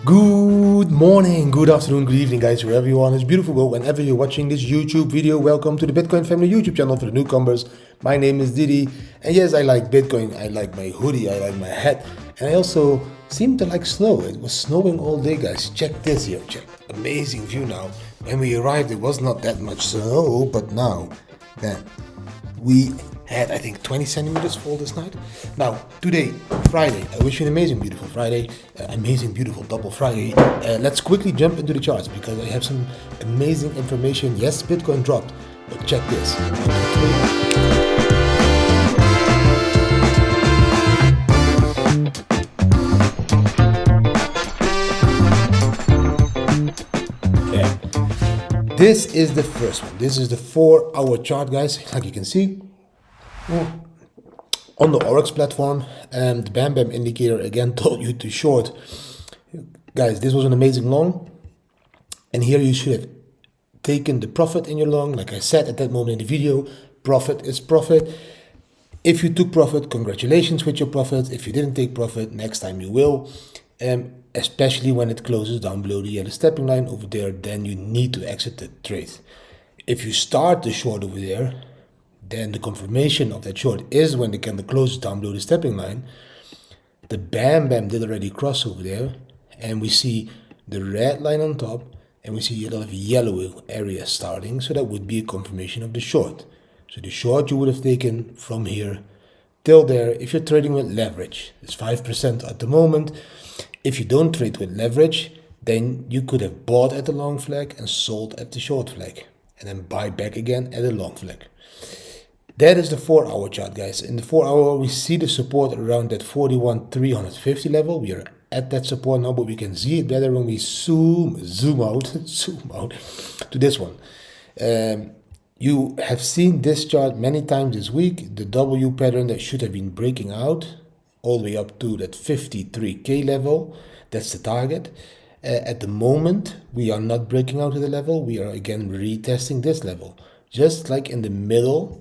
Good morning, good afternoon, good evening, guys, wherever you are. It's beautiful world. Whenever you're watching this YouTube video, welcome to the Bitcoin Family YouTube channel for the newcomers. My name is Didi, and yes, I like Bitcoin. I like my hoodie, I like my hat, and I also seem to like snow. It was snowing all day, guys. Check this here, check. Amazing view now. When we arrived, it was not that much snow, but now, man, we had, I think, 20 centimeters fall this night. Now, today, Friday, I wish you an amazing, beautiful Friday, amazing, beautiful double Friday. Let's quickly jump into the charts because I have some amazing information. Yes, Bitcoin dropped, but check this. Okay. This is the first one. This is the 4-hour chart, guys, like you can see. On the Oryx platform, and the Bam indicator again told you to short. Guys, this was an amazing long, and here you should have taken the profit in your long. Like I said at that moment in the video, profit is profit. If you took profit, congratulations with your profit. If you didn't take profit, next time you will. Especially when it closes down below the yellow stepping line over there, then you need to exit the trade. If you start the short over there, then the confirmation of that short is when the candle closes down below the stepping line. The Bam did already cross over there, and we see the red line on top, and we see a lot of yellow area starting, so that would be a confirmation of the short. So the short you would have taken from here till there if you're trading with leverage. It's 5% at the moment. If you don't trade with leverage, then you could have bought at the long flag and sold at the short flag, and then buy back again at the long flag. That is the 4-hour chart, guys. In the 4-hour, we see the support around that 41,350 level. We are at that support now, but we can see it better when we zoom out to this one. You have seen this chart many times this week. The W pattern that should have been breaking out all the way up to that 53K level. That's the target. At the moment, we are not breaking out of the level. We are again retesting this level. Just like in the middle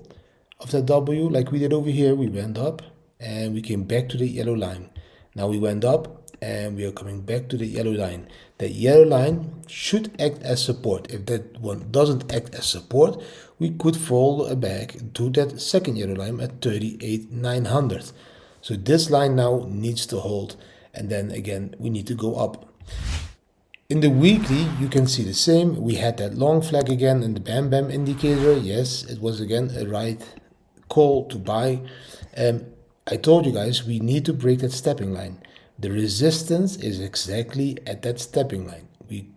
of that W, like we did over here, we went up and we came back to the yellow line. Now we went up and we are coming back to the yellow line. That yellow line should act as support. If that one doesn't act as support, we could fall back to that second yellow line at 38,900. So this line now needs to hold, and then again we need to go up. In the weekly, you can see the same. We had that long flag again in the Bam indicator. Yes, it was again a right call to buy. I told you guys we need to break that stepping line. The resistance is exactly at that stepping line. We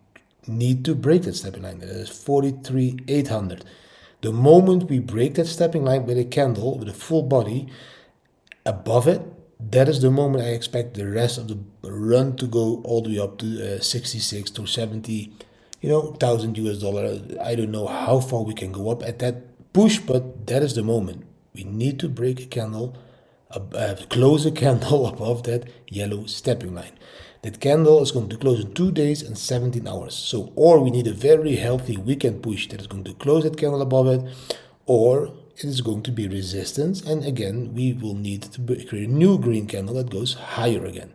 need to break that stepping line. That is 43,800. The moment we break that stepping line with a candle with a full body above it, that is the moment I expect the rest of the run to go all the way up to 66 to 70, thousand US dollar. I don't know how far we can go up at that push, but that is the moment. We need to break a candle, close a candle above that yellow stepping line. That candle is going to close in 2 days and 17 hours. So, or we need a very healthy weekend push that is going to close that candle above it, or it is going to be resistance, and again we will need to create a new green candle that goes higher again.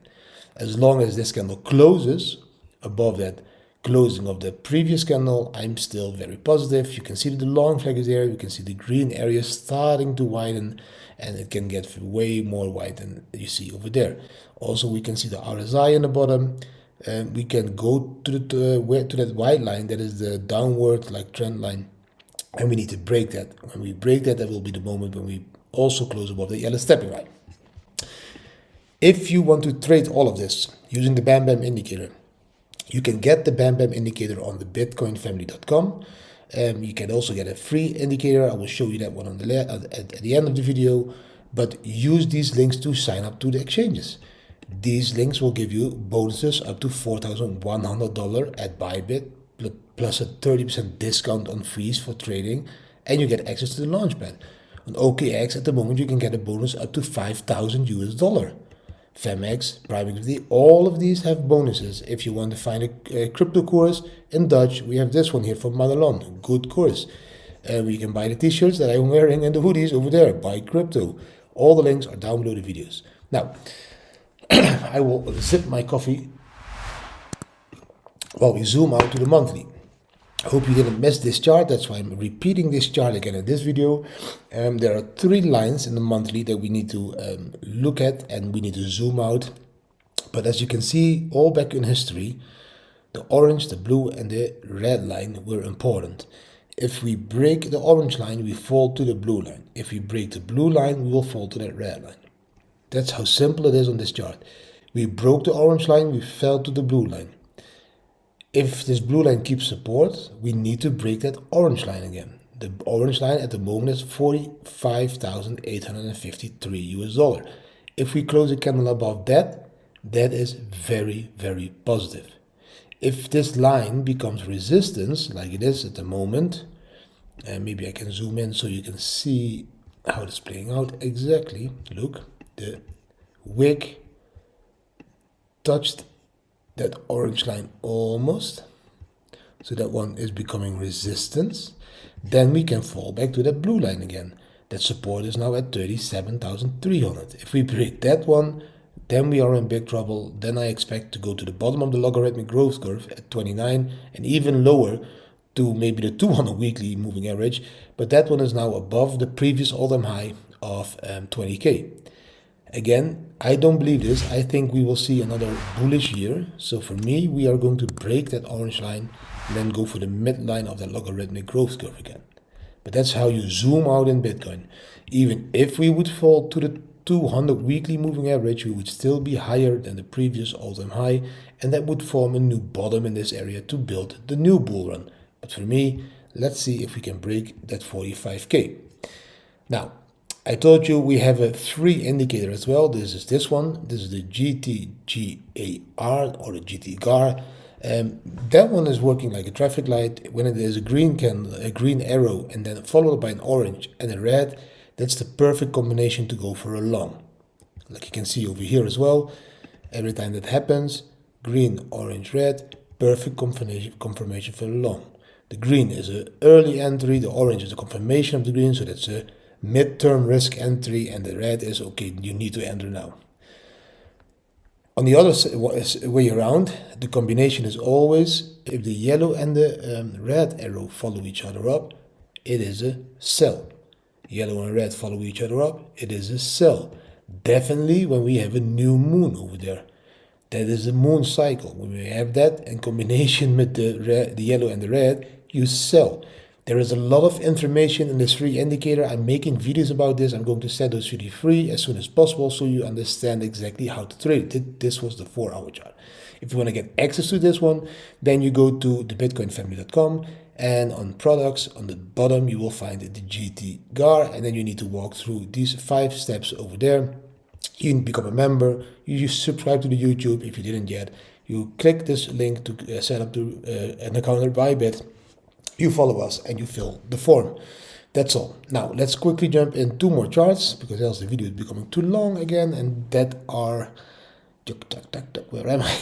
As long as this candle closes above that closing of the previous candle, I'm still very positive. You can see that the long flag is there. You can see the green area starting to widen, and it can get way more wide than you see over there. Also, we can see the RSI in the bottom, and we can go to that white line that is the downward trend line. And we need to break that. When we break that, that will be the moment when we also close above the yellow stepping line. If you want to trade all of this using the Bam indicator, you can get the Bam indicator on the bitcoinfamily.com. You can also get a free indicator. I will show you that one on the at the end of the video. But use these links to sign up to the exchanges. These links will give you bonuses up to $4,100 at Bybit, plus a 30% discount on fees for trading, and you get access to the launchpad. On OKX at the moment you can get a bonus up to $5,000 US. Femex, Prime XD, all of these have bonuses. If you want to find a crypto course in Dutch, we have this one here from Madelon, good course. We can buy the t-shirts that I'm wearing and the hoodies over there, buy crypto. All the links are down below the videos. Now, I will sip my coffee. Well, we zoom out to the monthly. I hope you didn't miss this chart. That's why I'm repeating this chart again in this video. There are 3 lines in the monthly that we need to look at, and we need to zoom out. But as you can see, all back in history, the orange, the blue, and the red line were important. If we break the orange line, we fall to the blue line. If we break the blue line, we will fall to that red line. That's how simple it is on this chart. We broke the orange line, we fell to the blue line. If this blue line keeps support, we need to break that orange line again. The orange line at the moment is 45,853 US dollar. If we close a candle above that, that is very, very positive. If this line becomes resistance, like it is at the moment, and maybe I can zoom in so you can see how it's playing out exactly. Look, the wick touched that orange line almost, so that one is becoming resistance. Then we can fall back to that blue line again. That support is now at 37,300. If we break that one, then we are in big trouble. Then I expect to go to the bottom of the logarithmic growth curve at 29 and even lower to maybe the 200 weekly moving average, but that one is now above the previous all-time high of 20k. Again, I don't believe this. I think we will see another bullish year. So for me, we are going to break that orange line and then go for the midline of the logarithmic growth curve again. But that's how you zoom out in Bitcoin. Even if we would fall to the 200 weekly moving average, we would still be higher than the previous all-time high, and that would form a new bottom in this area to build the new bull run. But for me, let's see if we can break that 45k. Now, I told you we have a free indicator as well. This is this one. This is the GTGAR or the GTGAR. That one is working like a traffic light. When it is a green candle, a green arrow, and then followed by an orange and a red, that's the perfect combination to go for a long. Like you can see over here as well. Every time that happens, green, orange, red, perfect confirmation for a long. The green is an early entry, the orange is a confirmation of the green, so that's a mid-term risk entry, and the red is okay, you need to enter now. On the other way around, the combination is always, if the yellow and the red arrow follow each other up, it is a sell. Yellow and red follow each other up, it is a sell. Definitely when we have a new moon over there. That is a moon cycle. When we have that in combination with the yellow and the red, you sell. There is a lot of information in this free indicator. I'm making videos about this. I'm going to set those videos free as soon as possible so you understand exactly how to trade it. This was the 4-hour chart. If you want to get access to this one, then you go to thebitcoinfamily.com, and on products, on the bottom, you will find the GTGAR, and then you need to walk through these 5 steps over there. You become a member, you subscribe to the YouTube if you didn't yet. You click this link to set up an account at Bybit. You follow us and you fill the form. That's all. Now let's quickly jump in 2 more charts, because else the video is becoming too long again, and that are, where am I?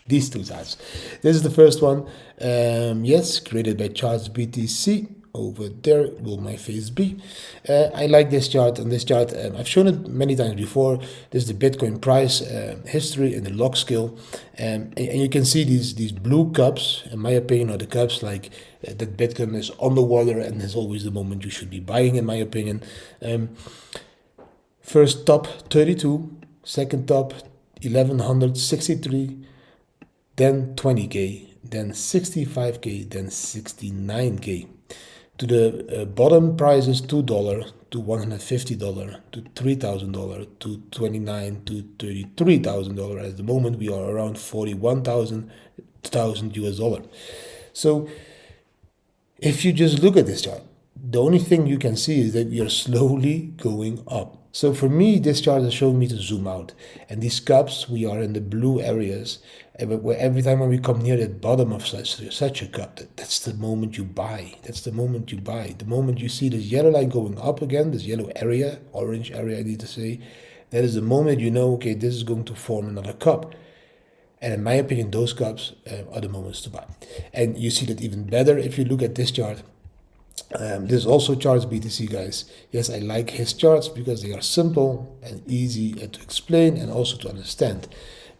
These 2 charts. This is the first one. Yes, created by Charles BTC. Over there will my face be. I like this chart. On this chart, I've shown it many times before. This is the Bitcoin price history in the log scale, and you can see these blue cups, in my opinion, are the cups like that Bitcoin is underwater, and is always the moment you should be buying, in my opinion. First top 32, second top 1163, then 20k, then 65k, then 69k. To the bottom price is $2 to $150 to $3,000 to $29,000 to $33,000. At the moment, we are around 41,000 US dollar. So if you just look at this chart, the only thing you can see is that we are slowly going up. So for me, this chart is showing me to zoom out. And these cups, we are in the blue areas. Where every time when we come near the bottom of such a cup, that's the moment you buy. That's the moment you buy. The moment you see this yellow line going up again, this yellow area, orange area I need to say, that is the moment you know, okay, this is going to form another cup. And in my opinion, those cups are the moments to buy. And you see that even better if you look at this chart. This is also Charles BTC, guys. Yes, I like his charts because they are simple and easy to explain and also to understand.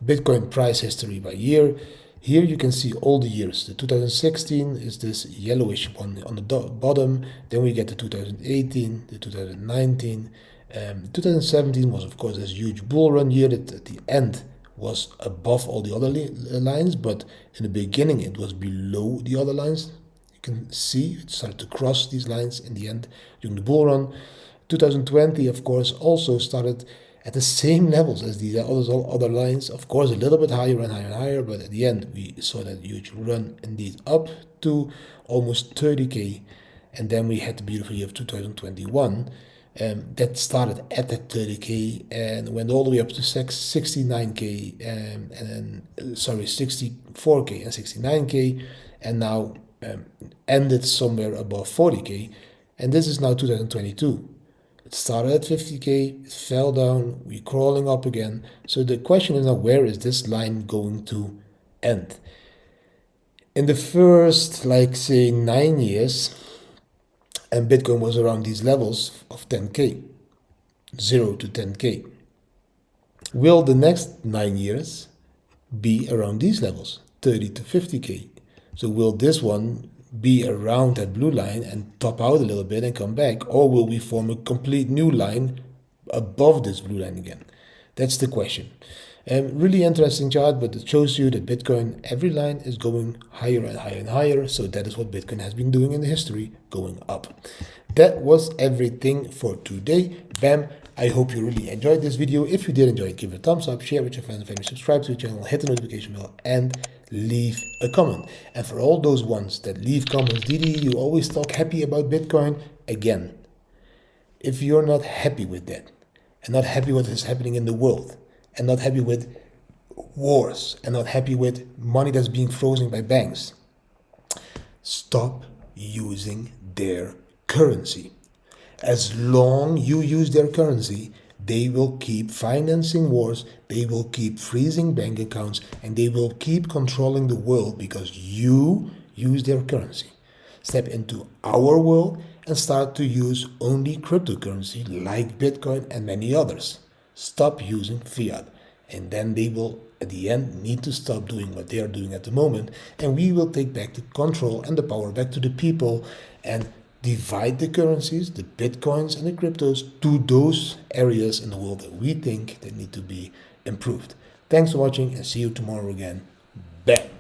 Bitcoin price history by year. Here you can see all the years. The 2016 is this yellowish one on the bottom. Then we get the 2018, the 2019. 2017 was, of course, this huge bull run year that at the end was above all the other lines, but in the beginning it was below the other lines. You can see it started to cross these lines in the end during the bull run. 2020, of course, also started at the same levels as these other lines. Of course, a little bit higher and higher and higher, but at the end we saw that huge run indeed up to almost 30k. And then we had the beautiful year of 2021 that started at that 30k and went all the way up to 69k and 64k and 69k, and now ended somewhere above 40k. And this is now 2022. It started at 50k, it fell down, we're crawling up again. So the question is now, where is this line going to end? In the first, like, say, 9 years, and Bitcoin was around these levels of 10k, 0 to 10k. Will the next 9 years be around these levels, 30 to 50k? So will this one be around that blue line and top out a little bit and come back, or will we form a complete new line above this blue line again? That's the question. Really interesting chart, but it shows you that Bitcoin, every line is going higher and higher and higher. So that is what Bitcoin has been doing in the history, going up. That was everything for today. Bam. I hope you really enjoyed this video. If you did enjoy it, give it a thumbs up, share with your friends and family, subscribe to the channel, hit the notification bell, and leave a comment. And for all those ones that leave comments, Didi, you always talk happy about Bitcoin. Again, if you're not happy with that, and not happy with what is happening in the world, and not happy with wars, and not happy with money that's being frozen by banks, stop using their currency. As long you use their currency, they will keep financing wars, they will keep freezing bank accounts, and they will keep controlling the world because you use their currency. Step into our world and start to use only cryptocurrency like Bitcoin and many others. Stop using fiat, and then they will at the end need to stop doing what they are doing at the moment, and we will take back the control and the power back to the people and divide the currencies, the Bitcoins and the cryptos, to those areas in the world that we think that need to be improved. Thanks for watching, and see you tomorrow again. Bam!